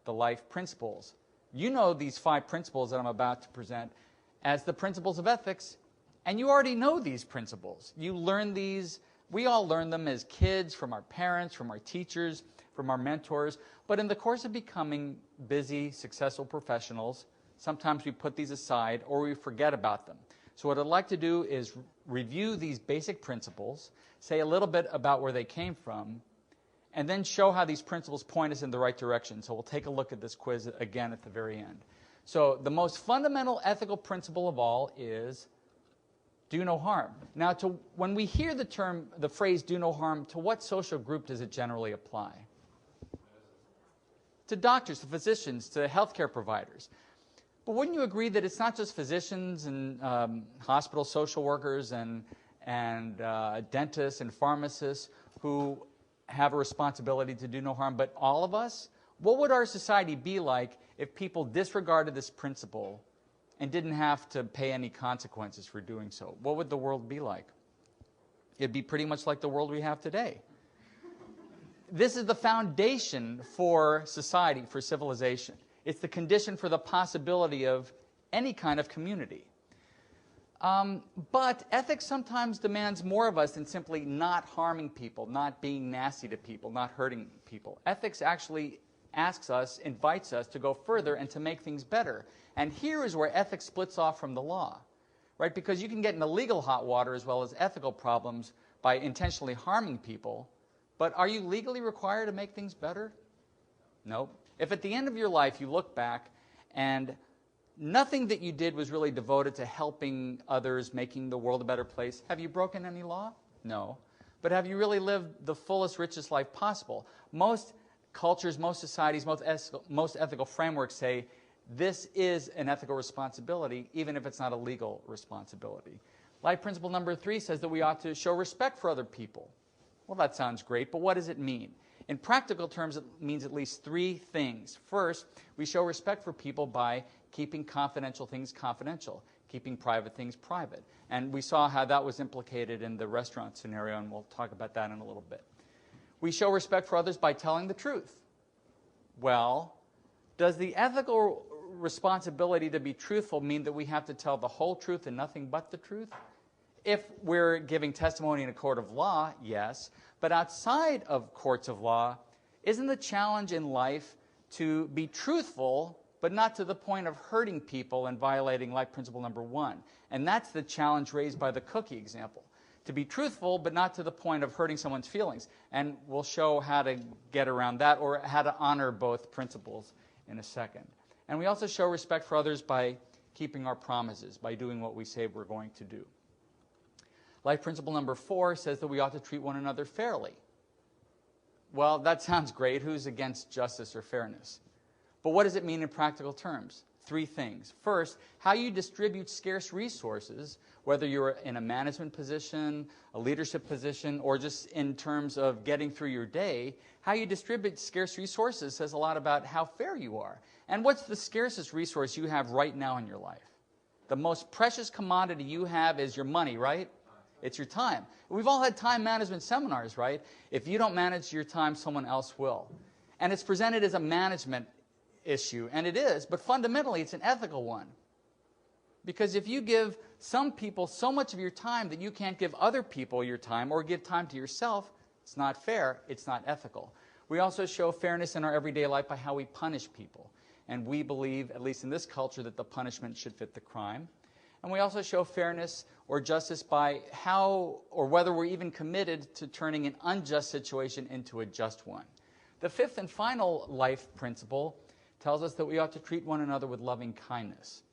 The life principles. You know these 5 principles that I'm about to present as the principles of ethics, and you already know these principles. You learn these, we all learn them as kids, from our parents, from our teachers, from our mentors, but in the course of becoming busy, successful professionals, sometimes we put these aside or we forget about them. So what I'd like to do is review these basic principles, say a little bit about where they came from, and then show how these principles point us in the right direction. So we'll take a look at this quiz again at the very end. So the most fundamental ethical principle of all is do no harm. Now, when we hear the phrase do no harm, to what social group does it generally apply? To doctors, to physicians, to healthcare providers. But wouldn't you agree that it's not just physicians and hospital social workers and dentists and pharmacists who have a responsibility to do no harm, but all of us? What would our society be like if people disregarded this principle and didn't have to pay any consequences for doing so? What would the world be like? It'd be pretty much like the world we have today. This is the foundation for society, for civilization. It's the condition for the possibility of any kind of community. But ethics sometimes demands more of us than simply not harming people, not being nasty to people, not hurting people. Ethics actually asks us, invites us to go further and to make things better. And here is where ethics splits off from the law, right? Because you can get into legal hot water as well as ethical problems by intentionally harming people. But are you legally required to make things better? No. If at the end of your life you look back and nothing that you did was really devoted to helping others, making the world a better place, have you broken any law? No. But have you really lived the fullest, richest life possible? Most cultures, most societies, most ethical frameworks say this is an ethical responsibility, even if it's not a legal responsibility. Life principle number 3 says that we ought to show respect for other people. Well, that sounds great, but what does it mean? In practical terms, it means at least 3 things. First, we show respect for people by keeping confidential things confidential, keeping private things private. And we saw how that was implicated in the restaurant scenario, and we'll talk about that in a little bit. We show respect for others by telling the truth. Well, does the ethical responsibility to be truthful mean that we have to tell the whole truth and nothing but the truth? If we're giving testimony in a court of law, yes. But outside of courts of law, isn't the challenge in life to be truthful, but not to the point of hurting people and violating life principle number 1? And that's the challenge raised by the cookie example. To be truthful, but not to the point of hurting someone's feelings. And we'll show how to get around that, or how to honor both principles in a second. And we also show respect for others by keeping our promises, by doing what we say we're going to do. Life principle number 4 says that we ought to treat one another fairly. Well, that sounds great. Who's against justice or fairness? But what does it mean in practical terms? 3 things. First, how you distribute scarce resources, whether you're in a management position, a leadership position, or just in terms of getting through your day, how you distribute scarce resources says a lot about how fair you are. And what's the scarcest resource you have right now in your life? The most precious commodity you have is your money, right? It's your time. We've all had time management seminars, right? If you don't manage your time, someone else will. And it's presented as a management issue, and it is, but fundamentally it's an ethical one. Because if you give some people so much of your time that you can't give other people your time or give time to yourself, it's not fair, it's not ethical. We also show fairness in our everyday life by how we punish people. And we believe, at least in this culture, that the punishment should fit the crime. And we also show fairness or justice by how or whether we're even committed to turning an unjust situation into a just one. The 5th and final life principle tells us that we ought to treat one another with loving kindness.